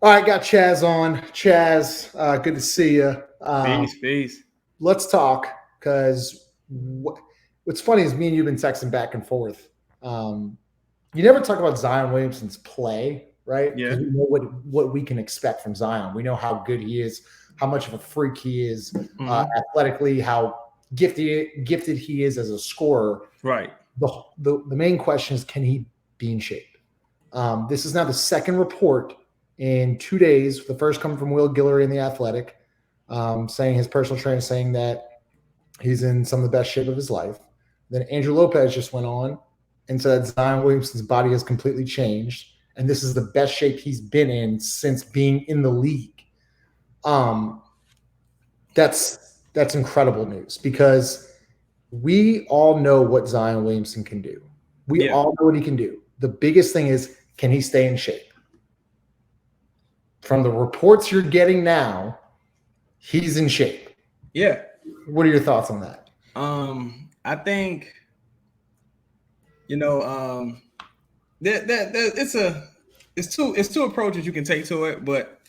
All right, got Chaz on. Chaz, good to see you. Peace, peace. Let's talk because what's funny is me and you've been texting back and forth. Um, you never talk about Zion Williamson's play, right? Yeah. Because we know what we can expect from Zion. We know how good he is, how much of a freak he is Hmm. athletically, how gifted he is as a scorer. Right. The main question is, can he be in shape? This is now the second report in 2 days. The first coming from Will Guillory in the Athletic, saying his personal trainer saying that he's in some of the best shape of his life. Then Andrew Lopez just went on and said Zion Williamson's body has completely changed, and this is the best shape he's been in since being in the league. Um, that's incredible news because we all know what Zion Williamson can do. We Yeah. all know what he can do. The biggest thing is, can he stay in shape? From the reports you're getting now, he's in shape. Yeah. What are your thoughts on that? I think you know that it's two approaches you can take to it, but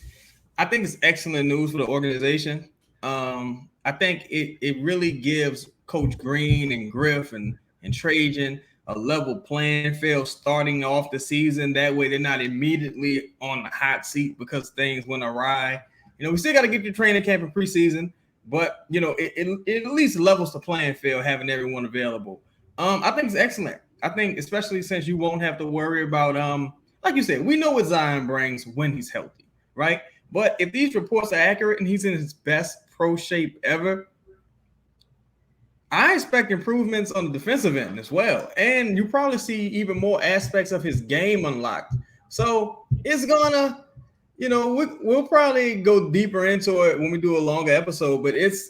I think it's excellent news for the organization. I think it really gives Coach Green and Griff and Trajan a level playing field starting off the season. That way, they're not immediately on the hot seat because things went awry. We still got to get to training camp and preseason, but it at least levels the playing field having everyone available. I think it's excellent. I think especially since you won't have to worry about like you said, we know what Zion brings when he's healthy, right? But if these reports are accurate and he's in his best pro shape ever, I expect improvements on the defensive end as well. And you probably see even more aspects of his game unlocked. So it's gonna, we'll probably go deeper into it when we do a longer episode, but it's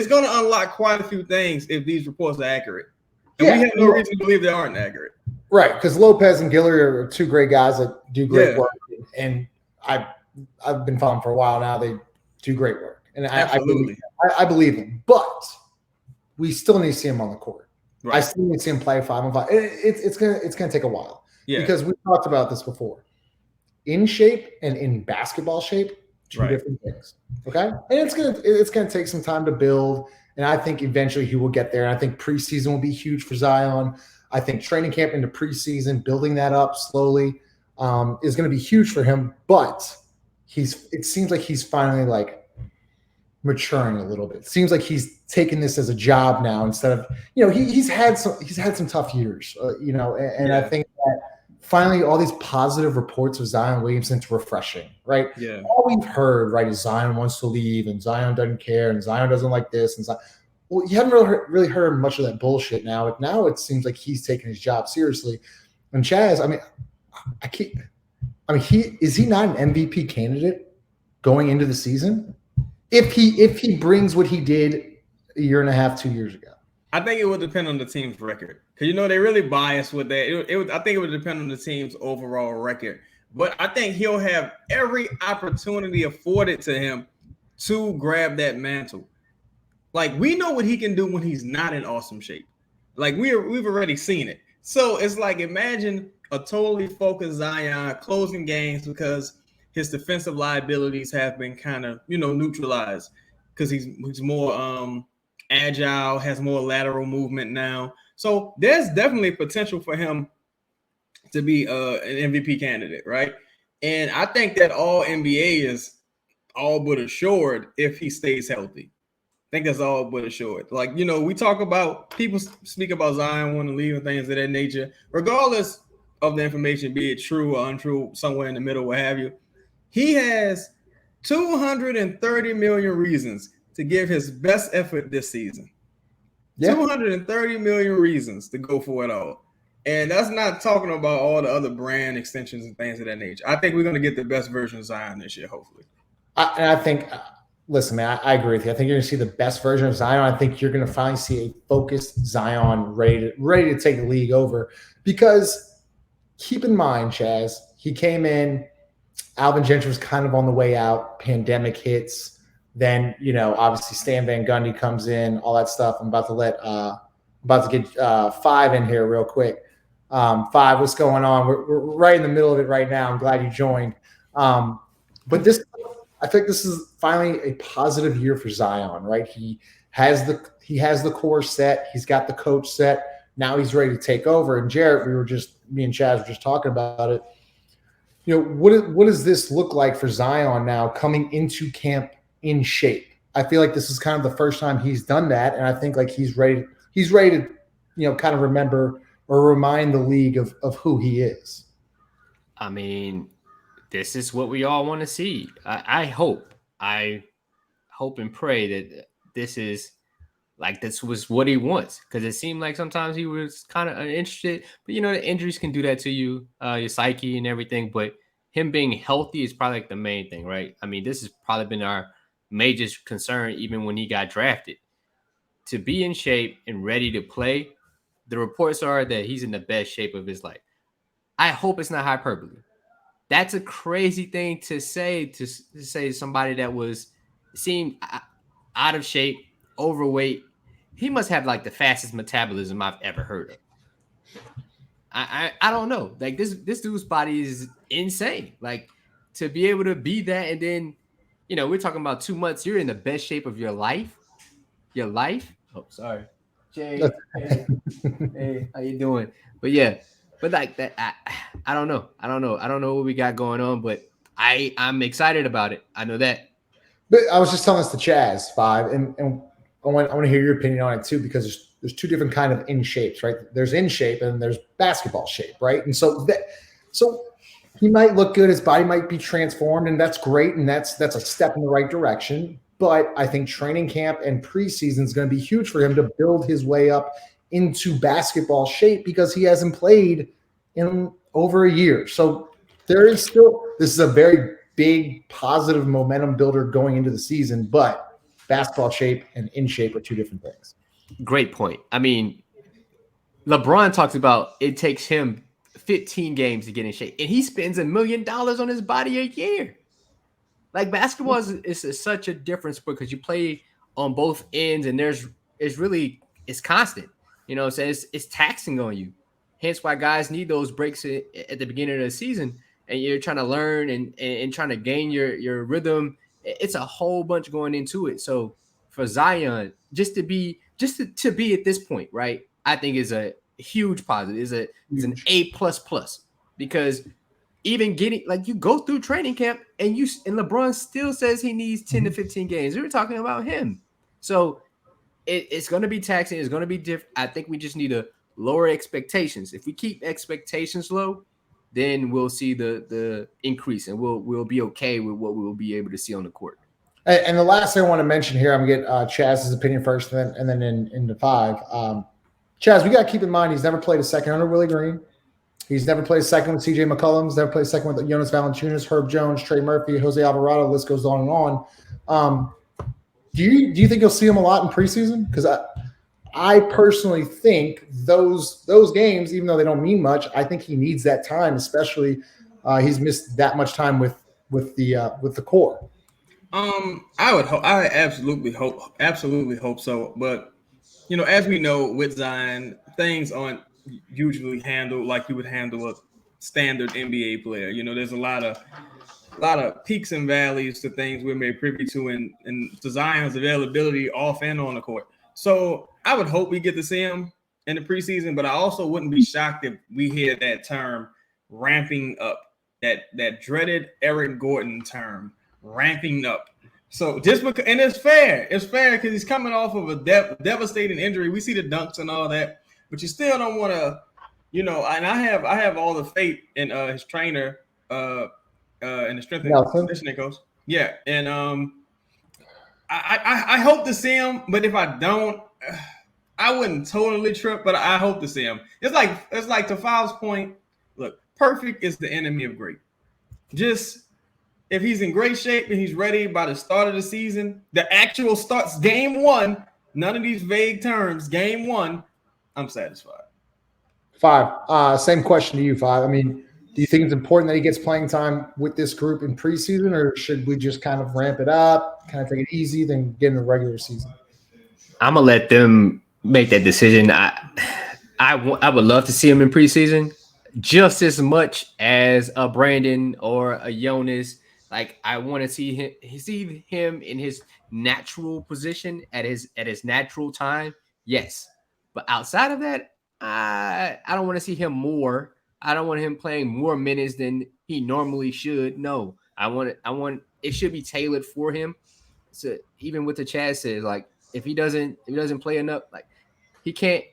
gonna unlock quite a few things if these reports are accurate. And we Yeah, have no reason to believe they aren't accurate. right. Because Lopez and Guillory are two great guys that do great Yeah, work, and I've I've been following for a while now. They do great work, and absolutely. I believe them. But we still need to see him on the court. I Right. still need to see him play 5-on-5. It's gonna take a while Yeah. because we talked about this before. In shape and in basketball shape, two Right. different things. Okay, and it's gonna take some time to build, and I think eventually he will get there. And I think preseason will be huge for Zion. I think training camp into preseason, building that up slowly, is going to be huge for him. But it seems like he's finally like maturing a little bit. It seems like he's taking this as a job now instead of he's had some tough years, and I Yeah. think that finally all these positive reports of Zion Williamson, it's refreshing, right? Yeah. All we've heard, right, is Zion wants to leave and Zion doesn't care and Zion doesn't like this and Zion. Well, you haven't really heard much of that bullshit now. Now it seems like he's taking his job seriously. And Chaz, I mean, I keep, I mean, he not an MVP candidate going into the season? If he brings what he did a year and a half, 2 years ago. I think it would depend on the team's record because they really biased with that. I think it would depend on the team's overall record, but I think he'll have every opportunity afforded to him to grab that mantle. Like we know what he can do when he's not in awesome shape. Like we've already seen it. So it's like imagine a totally focused Zion closing games because his defensive liabilities have been kind of neutralized because he's more agile, has more lateral movement now. So there's definitely potential for him to be an MVP candidate, right? And I think that all NBA is all but assured if he stays healthy. I think that's all but assured. Like, we talk about people speak about Zion wanting to leave and things of that nature, regardless of the information, be it true or untrue, somewhere in the middle, what have you. He has 230 million reasons to give his best effort this season. Yeah. 230 million reasons to go for it all. And that's not talking about all the other brand extensions and things of that nature. I think we're going to get the best version of Zion this year, hopefully. I think, listen, man, I agree with you. I think you're going to see the best version of Zion. I think you're going to finally see a focused Zion ready to take the league over. Because keep in mind, Chaz, he came in, Alvin Gentry was kind of on the way out, pandemic hits. Then, obviously Stan Van Gundy comes in, all that stuff. I'm about to get Five in here real quick. Five, what's going on? We're right in the middle of it right now. I'm glad you joined. But I think this is finally a positive year for Zion, right? He has the core set. He's got the coach set. Now he's ready to take over. And Jarrett, me and Chaz were just talking about it. What does this look like for Zion now coming into camp in shape? I feel like this is kind of the first time he's done that, and I think like he's ready to, kind of remember or remind the league of who he is. I mean, this is what we all want to see. I hope and pray that this was what he wants, because it seemed like sometimes he was kind of uninterested. But the injuries can do that to you, your psyche and everything. But him being healthy is probably like the main thing, right? I mean, this has probably been our major concern even when he got drafted. To be in shape and ready to play, the reports are that he's in the best shape of his life. I hope it's not hyperbole. That's a crazy thing to say to somebody that seemed out of shape, overweight. He must have like the fastest metabolism I've ever heard of. I don't know. Like this dude's body is insane. Like to be able to be that, and then we're talking about 2 months. You're in the best shape of your life. Your life. Oh, sorry, Jay. Hey, how you doing? But yeah, but like that, I don't know. I don't know what we got going on, but I'm excited about it. I know that. But I was just telling this to Chaz, 5, and I want to hear your opinion on it too, because there's two different kind of in shapes, right? There's in shape and there's basketball shape, right? And so he might look good, his body might be transformed, and that's great, and that's a step in the right direction. But I think training camp and preseason is going to be huge for him to build his way up into basketball shape, because he hasn't played in over a year. So this is a very big positive momentum builder going into the season, but basketball shape and in shape are two different things. Great point. I mean, LeBron talks about it takes him 15 games to get in shape, and he spends $1 million on his body a year. Like basketball is such a difference because you play on both ends, and it's constant. So it's taxing on you. Hence why guys need those breaks at the beginning of the season, and you're trying to learn and trying to gain your rhythm. It's a whole bunch going into it. So for Zion, just to be at this point, right, I think is a huge positive. Is an A++, because even getting you go through training camp and LeBron still says he needs 10 to 15 games. We were talking about him. So it's going to be taxing. It's going to be different. I think we just need to lower expectations. If we keep expectations low, then we'll see the increase, and we'll be okay with what we'll be able to see on the court. And the last thing I want to mention here, I'm going to get Chaz's opinion first, and then in the 5. Chaz, we got to keep in mind he's never played a second under Willie Green. He's never played a second with C.J. McCollum. He's never played a second with Jonas Valanciunas, Herb Jones, Trey Murphy, Jose Alvarado. The list goes on and on. Do you think you'll see him a lot in preseason? Because I personally think those games, even though they don't mean much, I think he needs that time, especially he's missed that much time with the core. I absolutely hope so. But as we know with Zion, things aren't usually handled like you would handle a standard NBA player. There's a lot of peaks and valleys to things we're made privy to, and to Zion's availability off and on the court. So I would hope we get to see him in the preseason, but I also wouldn't be shocked if we hear that term ramping up, that dreaded Eric Gordon term, ramping up. So just because, and it's fair because he's coming off of a devastating injury. We see the dunks and all that, but you still don't want to, and I have all the faith in his trainer, and the strength and conditioning coach. Yeah, and I hope to see him, but if I don't, I wouldn't totally trip, but I hope to see him. It's like to Five's point. Look, perfect is the enemy of great. Just if he's in great shape and he's ready by the start of the season, the actual starts game 1. None of these vague terms. Game 1, I'm satisfied. 5. Same question to you, 5. I mean, do you think it's important that he gets playing time with this group in preseason, or should we just kind of ramp it up, kind of take it easy, then get in the regular season? I'm gonna let them make that decision. I would love to see him in preseason. just as much as a Brandon or a Jonas. Like I want to see him in his natural position at his natural time. Yes, but outside of that, I don't want to see him more. I don't want him playing more minutes than he normally should. No, I want it should be tailored for him. So even with the Chaz says, like if he doesn't play enough, like he can't.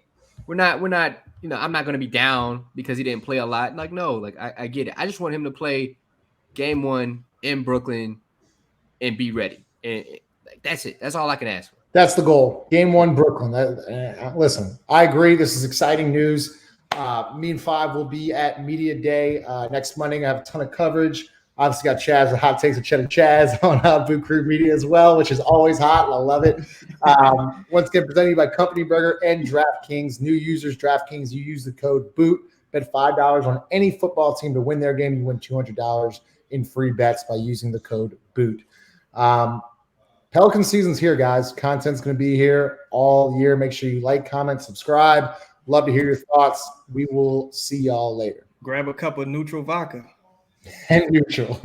We're not. I'm not going to be down because he didn't play a lot. Like no, like I get it. I just want him to play game 1 in Brooklyn and be ready. And like, that's it. That's all I can ask for. That's the goal. Game 1, Brooklyn. Listen, I agree. This is exciting news. Me and Five will be at Media Day next Monday. I have a ton of coverage. Obviously got Chaz, the hot takes of Cheddar Chaz on Boot Crew Media as well, which is always hot, and I love it. Once again, presented by Company Burger and DraftKings. New users, DraftKings, you use the code BOOT. Bet $5 on any football team to win their game. You win $200 in free bets by using the code BOOT. Pelican season's here, guys. Content's going to be here all year. Make sure you like, comment, subscribe. Love to hear your thoughts. We will see y'all later. Grab a cup of neutral vodka. And neutral.